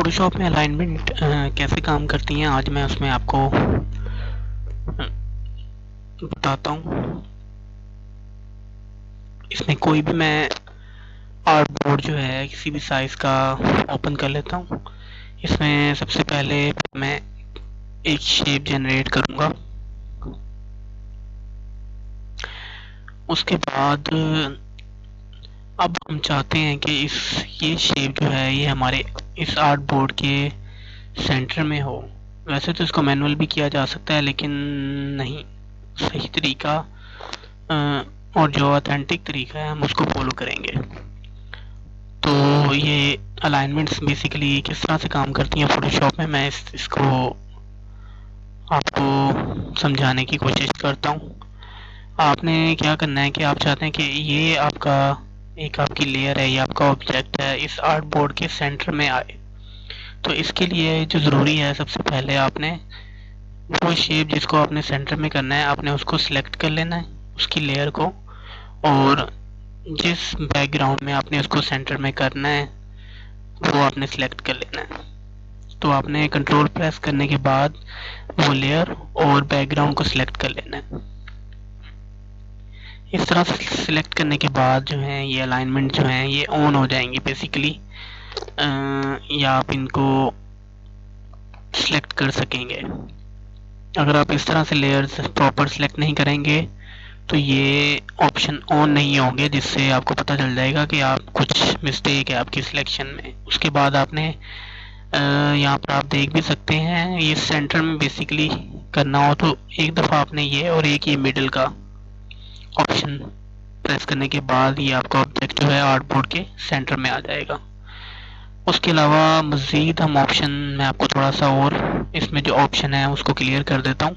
Photoshop में alignment कैसे काम करती हैं, आज मैं उसमें आपको बताता हूँ। इसमें कोई भी मैं आर्ट बोर्ड जो है किसी भी साइज़ का ओपन कर लेता हूँ। इसमें सबसे पहले मैं एक शेप जनरेट करूँगा। उसके बाद अब हम चाहते हैं कि ये शेप जो है ये हमारे इस आर्ट बोर्ड के सेंटर में हो। वैसे तो इसको मैनुअल भी किया जा सकता है, लेकिन नहीं, सही तरीका और जो ऑथेंटिक तरीका है हम उसको फॉलो करेंगे। तो ये अलाइनमेंट्स बेसिकली किस तरह से काम करती हैं फोटोशॉप में, मैं इसको आपको समझाने की कोशिश करता हूँ। आपने क्या करना है कि आप चाहते हैं कि ये आपकी लेयर है, ये आपका ऑब्जेक्ट है, इस आर्ट बोर्ड के सेंटर में आए। तो इसके लिए जो ज़रूरी है, सबसे पहले आपने वो शेप जिसको आपने सेंटर में करना है, आपने उसको सिलेक्ट कर लेना है, उसकी लेयर को, और जिस बैकग्राउंड में आपने उसको सेंटर में करना है वो आपने सिलेक्ट कर लेना है। तो आपने कंट्रोल प्रेस करने के बाद वो लेयर और बैकग्राउंड को सिलेक्ट कर लेना है। इस तरह से सिलेक्ट करने के बाद जो है ये अलाइनमेंट जो है ये ऑन हो जाएंगी बेसिकली, या आप इनको सिलेक्ट कर सकेंगे। अगर आप इस तरह से लेयर्स प्रॉपर सिलेक्ट नहीं करेंगे तो ये ऑप्शन ऑन नहीं होंगे, जिससे आपको पता चल जाएगा कि आप कुछ मिस्टेक है आपकी सिलेक्शन में। उसके बाद आपने यहाँ पर आप देख भी सकते हैं, ये सेंटर में बेसिकली करना हो तो एक दफ़ा आपने ये और एक ये मिडिल का ऑप्शन प्रेस करने के बाद ये आपका ऑब्जेक्ट जो है आर्ट बोर्ड के सेंटर में आ जाएगा। उसके अलावा मज़ीद हम ऑप्शन, मैं आपको थोड़ा सा और इसमें जो ऑप्शन है उसको क्लियर कर देता हूँ।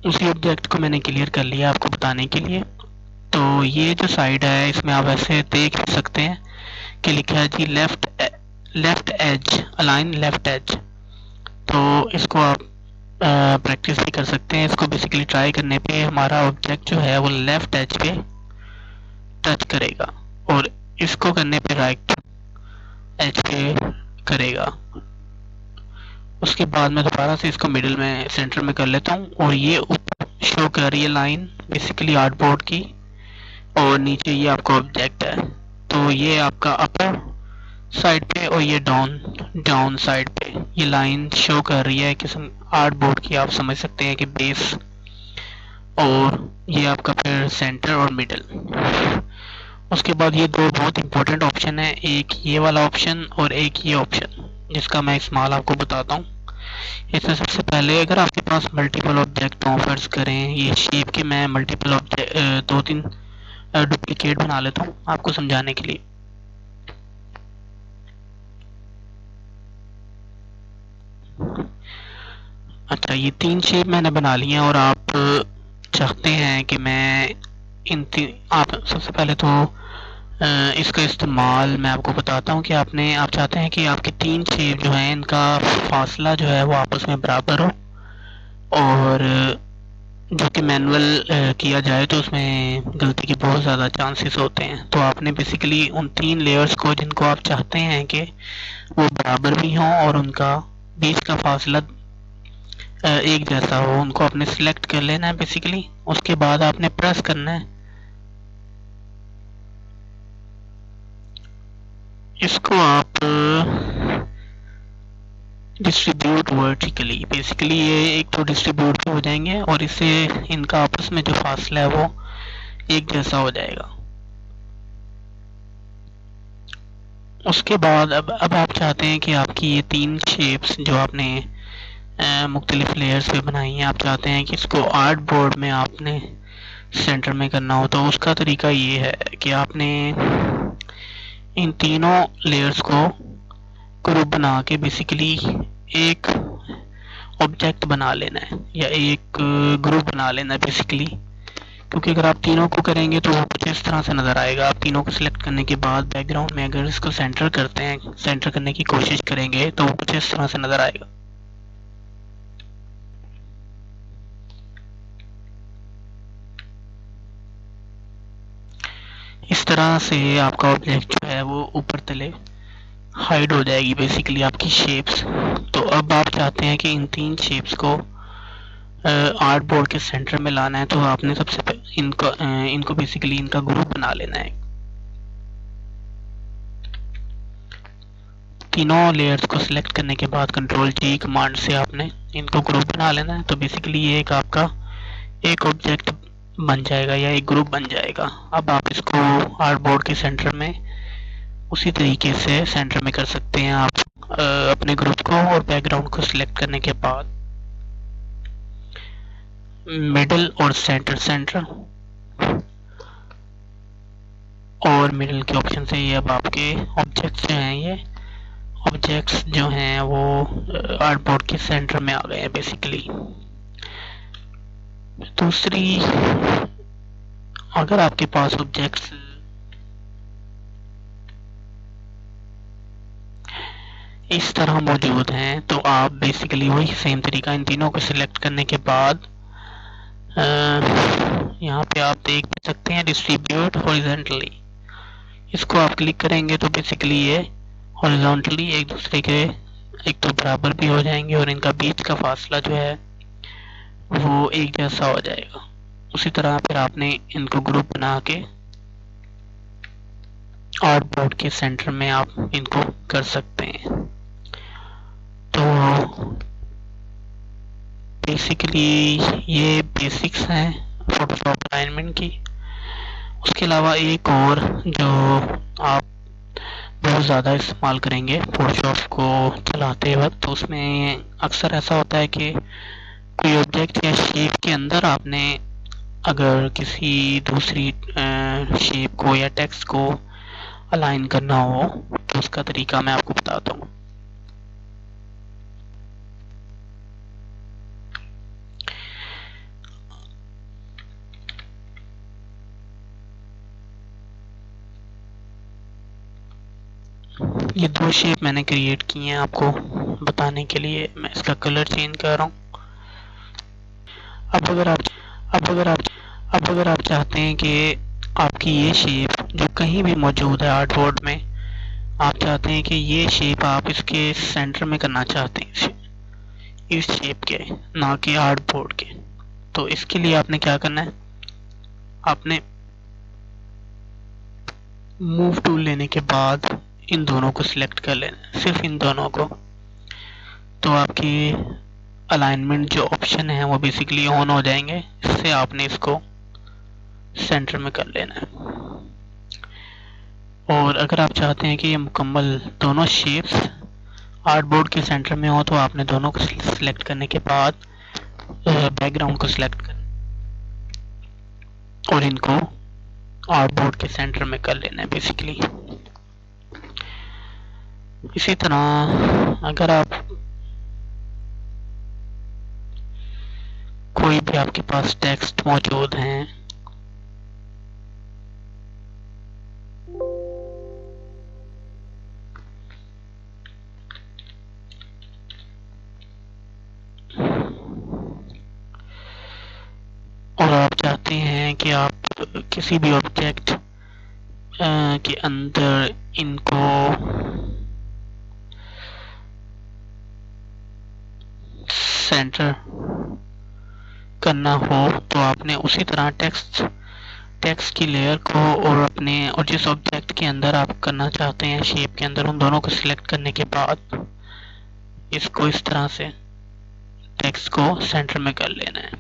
उसी ऑब्जेक्ट को मैंने क्लियर कर लिया आपको बताने के लिए। तो ये जो साइड है इसमें आप ऐसे देख सकते हैं कि लिखा है जी left edge, align left edge. तो इसको आप प्रैक्टिस भी कर सकते हैं। इसको बेसिकली ट्राई करने पे हमारा ऑब्जेक्ट जो है वो लेफ्ट एज पे टच करेगा और इसको करने पे राइट एज पे करेगा। उसके बाद मैं दोबारा से इसको मिडिल में सेंटर में कर लेता हूँ और ये ऊपर शो कर रही है लाइन बेसिकली आर्ट बोर्ड की, और नीचे ये आपका ऑब्जेक्ट है। तो ये आपका अपर साइड पे और ये डाउन साइड पे ये लाइन शो कर रही है किसी आर्ट बोर्ड की, आप समझ सकते हैं कि बेस, और ये आपका फिर सेंटर और मिडल। उसके बाद ये दो बहुत इंपॉर्टेंट ऑप्शन है, एक ये वाला ऑप्शन और एक ये ऑप्शन, जिसका मैं इस्तेमाल आपको बताता हूँ। इसमें सबसे पहले अगर आपके पास मल्टीपल ऑब्जेक्ट हो, फर्ज करें ये शेप के मैं मल्टीपल ऑब्जेक्ट 2-3 डुप्लीकेट बना लेता हूँ आपको समझाने के लिए। अच्छा, ये 3 शेप मैंने बना लिए हैं और आप चाहते हैं कि मैं आप सबसे पहले तो इसका इस्तेमाल मैं आपको बताता हूँ कि आप चाहते हैं कि आपकी 3 शेप जो हैं इनका फासला जो है वो आपस में बराबर हो, और जो कि मैनुअल किया जाए तो उसमें गलती के बहुत ज़्यादा चांसेस होते हैं। तो आपने बेसिकली उन 3 लेयर्स को जिनको आप चाहते हैं कि वो बराबर भी हों और उनका बीच का फासला एक जैसा हो, उनको आपने सिलेक्ट कर लेना है बेसिकली। उसके बाद आपने प्रेस करना है इसको, आप डिस्ट्रीब्यूट वर्टिकली, बेसिकली ये एक तो डिस्ट्रीब्यूट भी हो जाएंगे और इससे इनका आपस में जो फासला है वो एक जैसा हो जाएगा। उसके बाद अब आप चाहते हैं कि आपकी ये 3 शेप्स जो आपने मुख्तलिफ लेयर्स पे बनाई हैं, आप चाहते हैं कि इसको आर्ट बोर्ड में आपने सेंटर में करना हो। तो उसका तरीका ये है कि आपने इन तीनों लेयर्स को ग्रुप बना के बेसिकली एक ऑब्जेक्ट बना लेना है या एक ग्रुप बना लेना है बेसिकली, क्योंकि अगर आप तीनों को करेंगे तो वो कुछ इस तरह से नज़र आएगा। आप तीनों को सिलेक्ट करने के बाद बैकग्राउंड में अगर इसको सेंटर करते हैं, सेंटर करने की कोशिश करेंगे तो वो कुछ इस तरह से नज़र आएगा। इस तरह से आपका ऑब्जेक्ट जो है वो ऊपर तले हाइड हो जाएगी बेसिकली आपकी शेप्स। तो अब आप चाहते हैं कि इन 3 शेप्स को आर्ट बोर्ड के सेंटर में लाना है, तो आपने सबसे पहले इनको बेसिकली इनका ग्रुप बना लेना है। तीनों लेयर्स को सिलेक्ट करने के बाद कंट्रोल जी कमांड से आपने इनको ग्रुप बना लेना है। तो बेसिकली ये एक आपका एक ऑब्जेक्ट बन जाएगा या एक ग्रुप बन जाएगा। अब आप इसको आर्ट बोर्ड के सेंटर में उसी तरीके से सेंटर में कर सकते हैं आप अपने ग्रुप को, और बैकग्राउंड को सिलेक्ट करने के बाद मिडल और सेंटर और मिडल के ऑप्शन से ये अब आपके ऑब्जेक्ट्स जो हैं, ये ऑब्जेक्ट्स जो हैं वो आर्ट बोर्ड के सेंटर में आ गए हैं बेसिकली। दूसरी, अगर आपके पास ऑब्जेक्ट्स इस तरह मौजूद हैं तो आप बेसिकली वही सेम तरीका इन तीनों को सिलेक्ट करने के बाद यहाँ पे आप देख सकते हैं डिस्ट्रीब्यूट हॉरिजॉन्टली। इसको आप क्लिक करेंगे तो बेसिकली ये हॉरिजॉन्टली एक दूसरे के एक तो बराबर भी हो जाएंगे और इनका बीच का फासला जो है वो एक जैसा हो जाएगा। उसी तरह फिर आपने इनको ग्रुप बना के आर्ट बोर्ड के सेंटर में आप इनको कर सकते हैं। तो बेसिकली ये बेसिक्स हैं फोटोशॉप अलाइनमेंट की। उसके अलावा एक और जो आप बहुत ज़्यादा इस्तेमाल करेंगे फोटोशॉप को चलाते वक्त, तो उसमें अक्सर ऐसा होता है कि कोई ऑब्जेक्ट या शेप के अंदर आपने अगर किसी दूसरी शेप को या टेक्स्ट को अलाइन करना हो तो उसका तरीका मैं आपको बताता हूँ। ये 2 शेप मैंने क्रिएट किए हैं आपको बताने के लिए। मैं इसका कलर चेंज कर रहा हूँ। अब अगर आप चाहते हैं कि आपकी ये शेप जो कहीं भी मौजूद है आर्ट बोर्ड में, आप चाहते हैं कि ये शेप आप इसके सेंटर में करना चाहते हैं, इस शेप के, ना कि आर्ट बोर्ड के। तो इसके लिए आपने क्या करना है, आपने मूव टूल लेने के बाद इन दोनों को सिलेक्ट कर लेना है, सिर्फ इन दोनों को। तो आपकी अलाइनमेंट जो ऑप्शन है वो बेसिकली ऑन हो जाएंगे। इससे आपने इसको सेंटर में कर लेना है। और अगर आप चाहते हैं कि ये मुकम्मल दोनों शेप्स आर्ट बोर्ड के सेंटर में हो, तो आपने दोनों को सिलेक्ट करने के बाद बैकग्राउंड को सिलेक्ट कर और इनको आर्ट बोर्ड के सेंटर में कर लेना है बेसिकली। इसी तरह अगर आप कोई भी आपके पास टेक्स्ट मौजूद हैं, और आप चाहते हैं कि आप किसी भी ऑब्जेक्ट के अंदर इनको सेंटर करना हो, तो आपने उसी तरह टेक्स्ट की लेयर को और जिस ऑब्जेक्ट के अंदर आप करना चाहते हैं शेप के अंदर, उन दोनों को सिलेक्ट करने के बाद इसको इस तरह से टेक्स्ट को सेंटर में कर लेना है।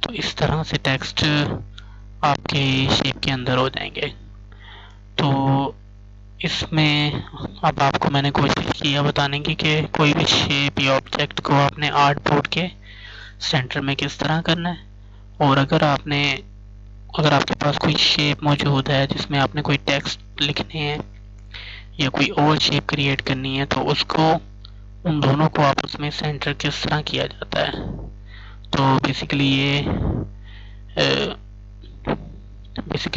तो इस तरह से टेक्स्ट आपके शेप के अंदर हो जाएंगे। तो इसमें अब आपको मैंने कोशिश किया बताने की कि कोई भी शेप या ऑब्जेक्ट को आपने आर्ट बोर्ड के सेंटर में किस तरह करना है। और अगर आपके पास कोई शेप मौजूद है जिसमें आपने कोई टेक्स्ट लिखने हैं या कोई और शेप क्रिएट करनी है, तो उसको उन दोनों को आपस में सेंटर किस तरह किया जाता है। तो बेसिकली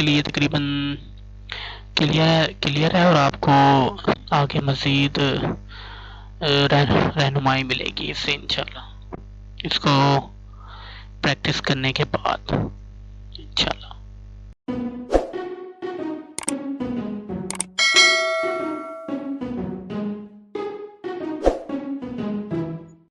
ये तकरीबन क्लियर है और आपको आगे मज़ीद रहनुमाई मिलेगी इससे इंशाल्लाह, इसको प्रैक्टिस करने के बाद। चलो।